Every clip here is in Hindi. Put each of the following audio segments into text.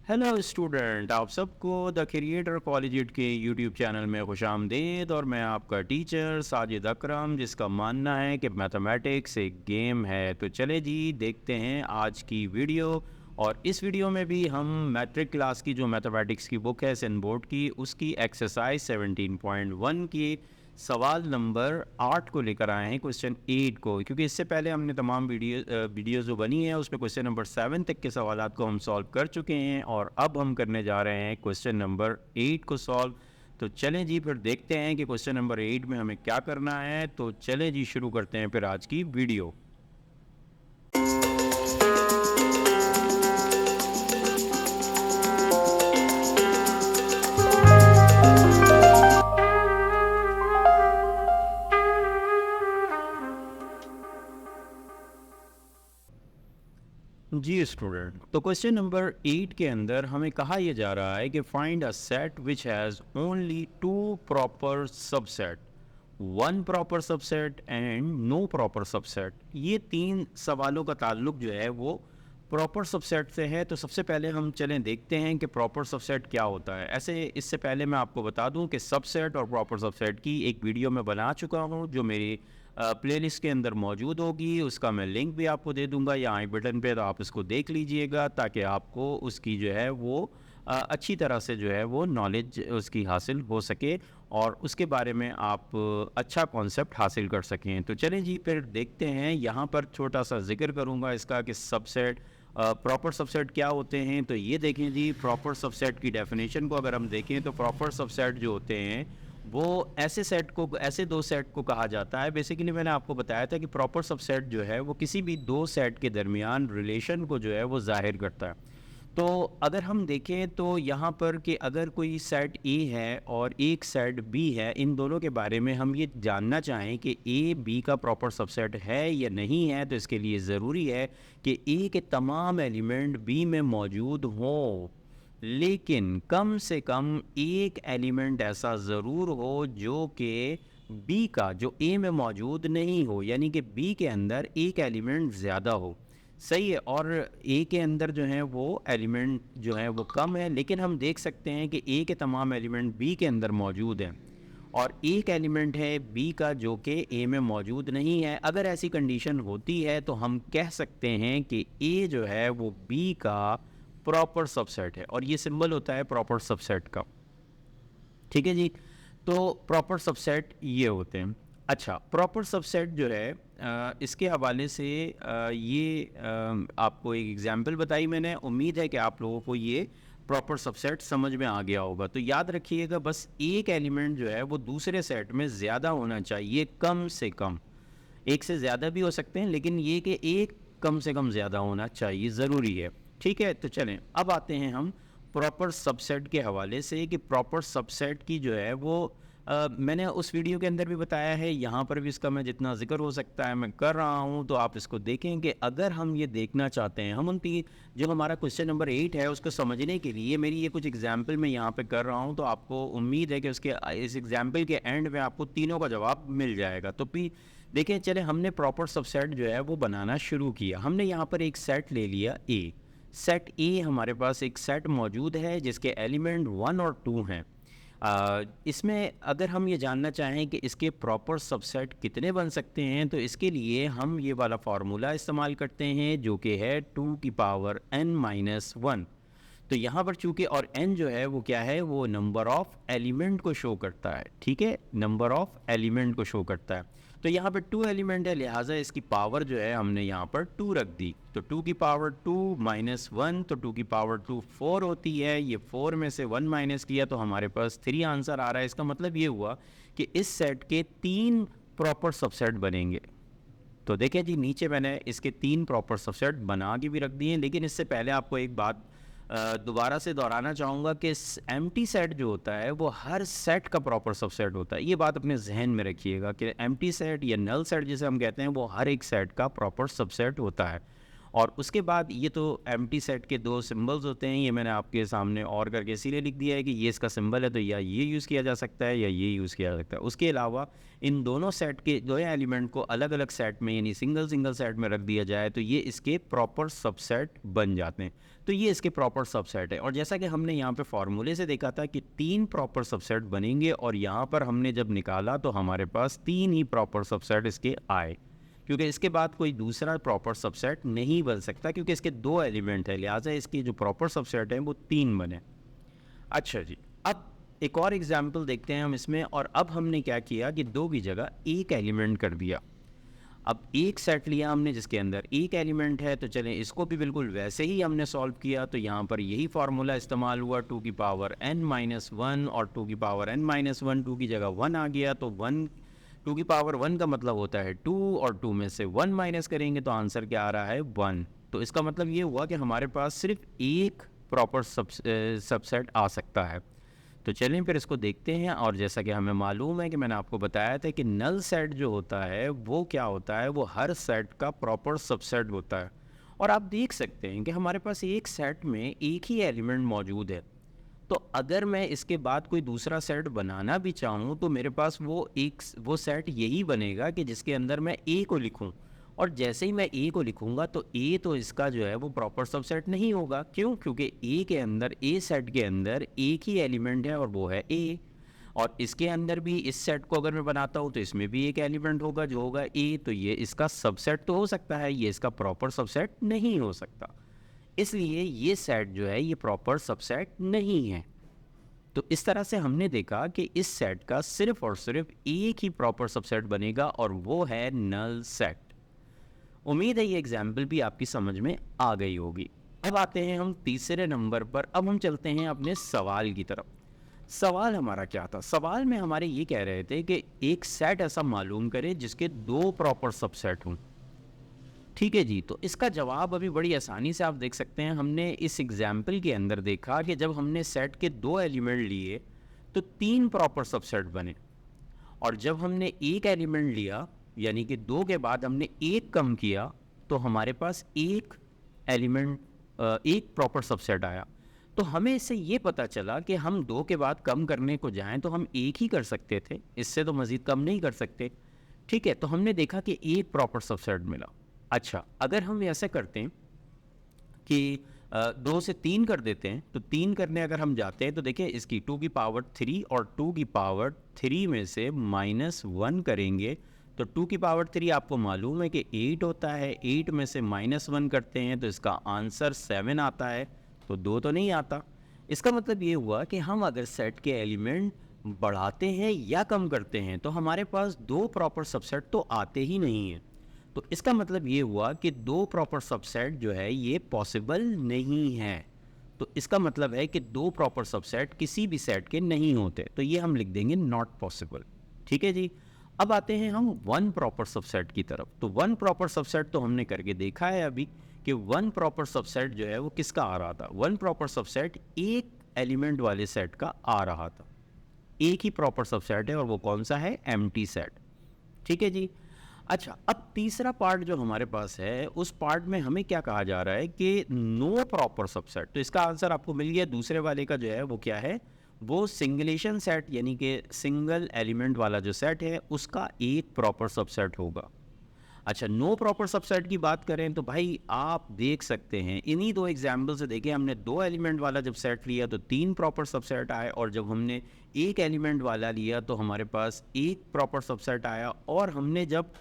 हेलो स्टूडेंट, आप सबको द क्रिएटर कॉलेज के यूट्यूब चैनल में खुशामदीद। और मैं आपका टीचर साजिद अकरम, जिसका मानना है कि मैथमेटिक्स एक गेम है। तो चले जी, देखते हैं आज की वीडियो। और इस वीडियो में भी हम मैट्रिक क्लास की जो मैथमेटिक्स की बुक है सन बोर्ड की, उसकी एक्सरसाइज 17.1 की सवाल नंबर 8 को लेकर आए हैं, क्वेश्चन 8 को। क्योंकि इससे पहले हमने तमाम वीडियो जो बनी है उसमें क्वेश्चन नंबर 7 तक के सवालात को हम सॉल्व कर चुके हैं, और अब हम करने जा रहे हैं क्वेश्चन नंबर 8 को सॉल्व। तो चलें जी, फिर देखते हैं कि क्वेश्चन नंबर 8 में हमें क्या करना है। तो चलें जी, शुरू करते हैं फिर आज की वीडियो। जी स्टूडेंट, तो क्वेश्चन नंबर 8 के अंदर हमें कहा यह जा रहा है कि find a set which has only two proper subset, one proper subset and no proper subset. ये तीन सवालों का ताल्लुक जो है वो प्रॉपर सबसेट से है। तो सबसे पहले हम चलें देखते हैं कि प्रॉपर सबसेट क्या होता है। ऐसे इससे पहले मैं आपको बता दूं कि सबसेट और प्रॉपर सबसेट की एक वीडियो मैं बना चुका हूं, जो मेरी प्लेलिस्ट के अंदर मौजूद होगी। उसका मैं लिंक भी आपको दे दूंगा या आई बटन पे, तो आप इसको देख लीजिएगा ताकि आपको उसकी जो है वो अच्छी तरह से जो है वो नॉलेज उसकी हासिल हो सके और उसके बारे में आप अच्छा कॉन्सेप्ट हासिल कर सकें। तो चलें जी, फिर देखते हैं। यहाँ पर छोटा सा जिक्र करूँगा इसका कि सबसेट प्रॉपर सबसेट क्या होते हैं। तो ये देखें जी, प्रॉपर सबसेट की डेफिनेशन को अगर हम देखें तो प्रॉपर सबसेट जो होते हैं वो ऐसे दो सेट को कहा जाता है। बेसिकली मैंने आपको बताया था कि प्रॉपर सबसेट जो है वो किसी भी दो सेट के दरमियान रिलेशन को जो है वो जाहिर करता है। तो अगर हम देखें तो यहाँ पर कि अगर कोई सेट ए है और एक सेट बी है, इन दोनों के बारे में हम ये जानना चाहें कि ए बी का प्रॉपर सबसेट है या नहीं है, तो इसके लिए ज़रूरी है कि ए के तमाम एलिमेंट बी में मौजूद हों, लेकिन कम से कम एक एलिमेंट ऐसा ज़रूर हो जो कि बी का जो ए में मौजूद नहीं हो, यानी कि बी के अंदर एक एलिमेंट ज़्यादा हो। सही है। और ए के अंदर जो है वो एलिमेंट जो है वो कम है, लेकिन हम देख सकते हैं कि ए के तमाम एलिमेंट बी के अंदर मौजूद हैं और एक एलिमेंट है बी का जो कि ए में मौजूद नहीं है। अगर ऐसी कंडीशन होती है तो हम कह सकते हैं कि ए जो है वो बी का प्रॉपर सबसेट है, और ये सिंबल होता है प्रॉपर सबसेट का। ठीक है जी। तो प्रॉपर सबसेट ये होते हैं। अच्छा, प्रॉपर सबसेट जो है इसके हवाले से आपको एक एग्जांपल बताई मैंने। उम्मीद है कि आप लोगों को ये प्रॉपर सबसेट समझ में आ गया होगा। तो याद रखिएगा, बस एक एलिमेंट जो है वो दूसरे सेट में ज़्यादा होना चाहिए, कम से कम। एक से ज़्यादा भी हो सकते हैं, लेकिन ये कि एक कम से कम ज़्यादा होना चाहिए, ज़रूरी है। ठीक है, तो चलें अब आते हैं हम प्रॉपर सबसेट के हवाले से कि प्रॉपर सबसेट की जो है वो मैंने उस वीडियो के अंदर भी बताया है, यहाँ पर भी इसका मैं जितना जिक्र हो सकता है मैं कर रहा हूँ। तो आप इसको देखें कि अगर हम ये देखना चाहते हैं, हम जो हमारा क्वेश्चन नंबर 8 है उसको समझने के लिए मेरी ये कुछ एग्जाम्पल मैं यहाँ पे कर रहा हूँ। तो आपको उम्मीद है कि उसके इस एग्जाम्पल के एंड में आपको तीनों का जवाब मिल जाएगा। तो भी देखिए, चले हमने प्रॉपर सबसेट जो है वो बनाना शुरू किया। हमने यहाँ पर एक सेट ले लिया ए। सेट ए, हमारे पास एक सेट मौजूद है जिसके एलिमेंट 1 और 2 हैं। इसमें अगर हम ये जानना चाहें कि इसके प्रॉपर सबसेट कितने बन सकते हैं, तो इसके लिए हम ये वाला फार्मूला इस्तेमाल करते हैं जो कि है 2 की पावर n-1। तो यहाँ पर चूंकि और n जो है वो क्या है, वो नंबर ऑफ एलिमेंट को शो करता है। ठीक है, नंबर ऑफ एलिमेंट को शो करता है। तो यहाँ पर 2 एलिमेंट है, लिहाजा इसकी पावर जो है हमने यहाँ पर 2 रख दी। तो 2 की पावर 2 माइनस 1, तो 2 की पावर 2 4 होती है। ये 4 में से 1 माइनस किया तो हमारे पास 3 आंसर आ रहा है। इसका मतलब ये हुआ कि इस सेट के 3 प्रॉपर सबसेट बनेंगे। तो देखिए जी, नीचे मैंने इसके 3 प्रॉपर सबसेट बना के भी रख दिए हैं। लेकिन इससे पहले आपको एक बात दोबारा से दोहराना चाहूँगा कि एम्प्टी सेट जो होता है वो हर सेट का प्रॉपर सबसेट होता है। ये बात अपने जहन में रखिएगा कि एम्प्टी सेट या नल सेट जिसे हम कहते हैं वो हर एक सेट का प्रॉपर सबसेट होता है। और उसके बाद ये तो एम्प्टी सेट के दो सिंबल्स होते हैं, ये मैंने आपके सामने और करके इसीलिए लिख दिया है कि ये इसका सिंबल है, तो या ये यूज़ किया जा सकता है या ये यूज़ किया जा सकता है। उसके अलावा इन दोनों सेट के दो एलिमेंट को अलग अलग सेट में यानी सिंगल सिंगल सेट में रख दिया जाए तो ये इसके प्रॉपर सबसेट बन जाते हैं। तो ये इसके प्रॉपर सबसेट है। और जैसा कि हमने यहाँ पे फॉर्मूले से देखा था कि 3 प्रॉपर सबसेट बनेंगे, और यहाँ पर हमने जब निकाला तो हमारे पास 3 ही प्रॉपर सबसेट इसके आए, क्योंकि इसके बाद कोई दूसरा प्रॉपर सबसेट नहीं बन सकता, क्योंकि इसके 2 एलिमेंट है, लिहाजा इसके जो प्रॉपर सबसेट हैं वो 3 बने। अच्छा जी, अब एक और एग्जाम्पल देखते हैं हम इसमें। और अब हमने क्या किया कि 2 की जगह एक एलिमेंट कर दिया। अब एक सेट लिया हमने जिसके अंदर एक एलिमेंट है, तो चलें इसको भी बिल्कुल वैसे ही हमने सॉल्व किया। तो यहाँ पर यही फार्मूला इस्तेमाल हुआ, 2 की पावर n-1 और 2 की पावर n-1, 2 की जगह 1 आ गया, तो 2 की पावर 1 का मतलब होता है 2, और 2 में से 1 माइनस करेंगे तो आंसर क्या आ रहा है 1। तो इसका मतलब ये हुआ कि हमारे पास सिर्फ एक प्रॉपर सबसेट आ सकता है। तो चलें फिर इसको देखते हैं। और जैसा कि हमें मालूम है कि मैंने आपको बताया था कि नल सेट जो होता है वो क्या होता है, वो हर सेट का प्रॉपर सबसेट होता है। और आप देख सकते हैं कि हमारे पास एक सेट में एक ही एलिमेंट मौजूद है, तो अगर मैं इसके बाद कोई दूसरा सेट बनाना भी चाहूँ तो मेरे पास वो सेट यही बनेगा कि जिसके अंदर मैं ए को लिखूँ। और जैसे ही मैं ए को लिखूँगा तो ए तो इसका जो है वो प्रॉपर सबसेट नहीं होगा। क्यों? क्योंकि ए के अंदर, ए सेट के अंदर एक ही एलिमेंट है और वो है ए। और इसके अंदर भी इस सेट को अगर मैं बनाता हूँ तो इसमें भी एक एलिमेंट होगा जो होगा ए, तो ये इसका सबसेट तो हो सकता है, ये इसका प्रॉपर सबसेट नहीं हो सकता। इसलिए ये सेट जो है ये प्रॉपर सबसेट नहीं है। तो इस तरह से हमने देखा कि इस सेट का सिर्फ और सिर्फ एक ही प्रॉपर सबसेट बनेगा और वो है नल सेट। उम्मीद है ये एग्जाम्पल भी आपकी समझ में आ गई होगी। अब आते हैं हम तीसरे नंबर पर। अब हम चलते हैं अपने सवाल की तरफ। सवाल हमारा क्या था? सवाल में हमारे ये कह रहे थे कि एक सेट ऐसा मालूम करें जिसके 2 प्रॉपर सबसेट हों। ठीक है जी, तो इसका जवाब अभी बड़ी आसानी से आप देख सकते हैं। हमने इस एग्जाम्पल के अंदर देखा कि जब हमने सेट के 2 एलिमेंट लिए तो 3 प्रॉपर सबसेट बने, और जब हमने एक एलिमेंट लिया यानी कि 2 के बाद हमने एक कम किया तो हमारे पास एक एलिमेंट, एक प्रॉपर सबसेट आया। तो हमें इससे ये पता चला कि हम 2 के बाद कम करने को जाएं तो हम एक ही कर सकते थे, इससे तो मज़ीद कम नहीं कर सकते। ठीक है, तो हमने देखा कि एक प्रॉपर सबसेट मिला। अच्छा, अगर हम ऐसे करते हैं कि 2 से 3 कर देते हैं, तो 3 करने अगर हम जाते हैं तो देखिए इसकी 2 की पावर 3 और 2 की पावर 3 में से -1 करेंगे तो 2 की पावर 3 आपको मालूम है कि 8 होता है। 8 में से -1 करते हैं तो इसका आंसर 7 आता है, तो 2 तो नहीं आता। इसका मतलब ये हुआ कि हम अगर सेट के एलिमेंट बढ़ाते हैं या कम करते हैं तो हमारे पास 2 प्रॉपर सबसेट तो आते ही नहीं हैं। तो इसका मतलब ये हुआ कि 2 प्रॉपर सबसेट जो है ये पॉसिबल नहीं है। तो इसका मतलब है कि 2 प्रॉपर सबसेट किसी भी सेट के नहीं होते, तो ये हम लिख देंगे नॉट पॉसिबल। ठीक है जी। अब आते हैं हम 1 प्रॉपर सबसेट की तरफ। तो 1 प्रॉपर सबसेट तो हमने करके देखा है अभी कि 1 प्रॉपर सबसेट जो है वो किसका आ रहा था। 1 प्रॉपर सबसेट एक एलिमेंट वाले सेट का आ रहा था। एक ही प्रॉपर सबसेट है और वो कौन सा है? Empty set. ठीक है जी। अच्छा, अब तीसरा पार्ट जो हमारे पास है उस पार्ट में हमें क्या कहा जा रहा है कि नो प्रॉपर सबसेट। तो इसका आंसर आपको मिल गया। दूसरे वाले का जो है वो क्या है? वो सिंगलेशन सेट यानी कि सिंगल एलिमेंट वाला जो सेट है उसका एक प्रॉपर सबसेट होगा। अच्छा, नो प्रॉपर सबसेट की बात करें तो भाई आप देख सकते हैं इन्हीं 2 एग्जाम्पल से देखें, हमने 2 एलिमेंट वाला जब सेट लिया तो 3 प्रॉपर सबसेट आए, और जब हमने एक एलिमेंट वाला लिया तो हमारे पास एक प्रॉपर सबसेट आया, और हमने जब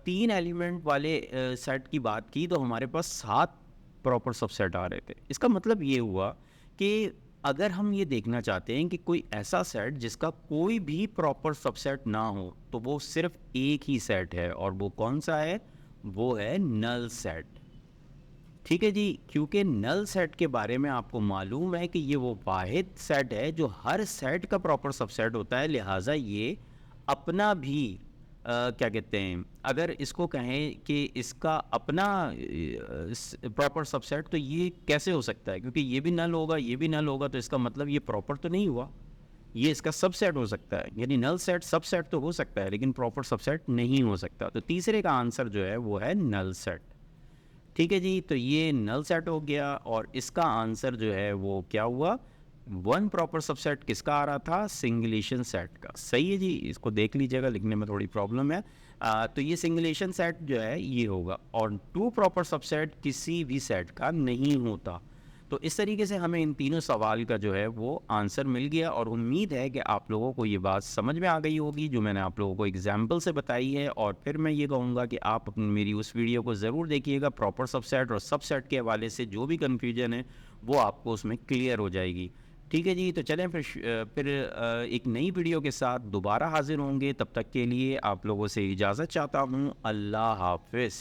3 एलिमेंट वाले सेट की बात की तो हमारे पास 7 प्रॉपर सबसेट आ रहे थे। इसका मतलब ये हुआ कि अगर हम ये देखना चाहते हैं कि कोई ऐसा सेट जिसका कोई भी प्रॉपर सबसेट ना हो तो वो सिर्फ एक ही सेट है, और वो कौन सा है? वो है नल सेट। ठीक है जी, क्योंकि नल सेट के बारे में आपको मालूम है कि ये वो वाहिद सेट है जो हर सेट का प्रॉपर सबसेट होता है, लिहाजा ये अपना भी क्या कहते हैं, अगर इसको कहें कि इसका अपना प्रॉपर सबसेट, तो ये कैसे हो सकता है? क्योंकि ये भी नल होगा, ये भी नल होगा, तो इसका मतलब ये प्रॉपर तो नहीं हुआ। ये इसका सबसेट हो सकता है, यानी नल सेट सबसेट तो हो सकता है लेकिन प्रॉपर सबसेट नहीं हो सकता। तो तीसरे का आंसर जो है वो है नल सेट। ठीक है जी, तो ये नल सेट हो गया और इसका आंसर जो है वो क्या हुआ, वन प्रॉपर सबसेट किसका आ रहा था, सिंगुलेशन सेट का। सही है जी, इसको देख लीजिएगा, लिखने में थोड़ी प्रॉब्लम है। तो ये सिंगुलेशन सेट जो है ये होगा और टू प्रॉपर सबसेट किसी भी सेट का नहीं होता। तो इस तरीके से हमें इन तीनों सवाल का जो है वो आंसर मिल गया और उम्मीद है कि आप लोगों को ये बात समझ में आ गई होगी जो मैंने आप लोगों को एग्जाम्पल से बताई है। और फिर मैं ये कहूँगा कि आप मेरी उस वीडियो को ज़रूर देखिएगा, प्रॉपर सबसेट और सबसेट के हवाले से जो भी कन्फ्यूजन है वो आपको उसमें क्लियर हो जाएगी। ठीक है जी, तो चलें फिर एक नई वीडियो के साथ दोबारा हाजिर होंगे। तब तक के लिए आप लोगों से इजाज़त चाहता हूँ। अल्लाह हाफिज़।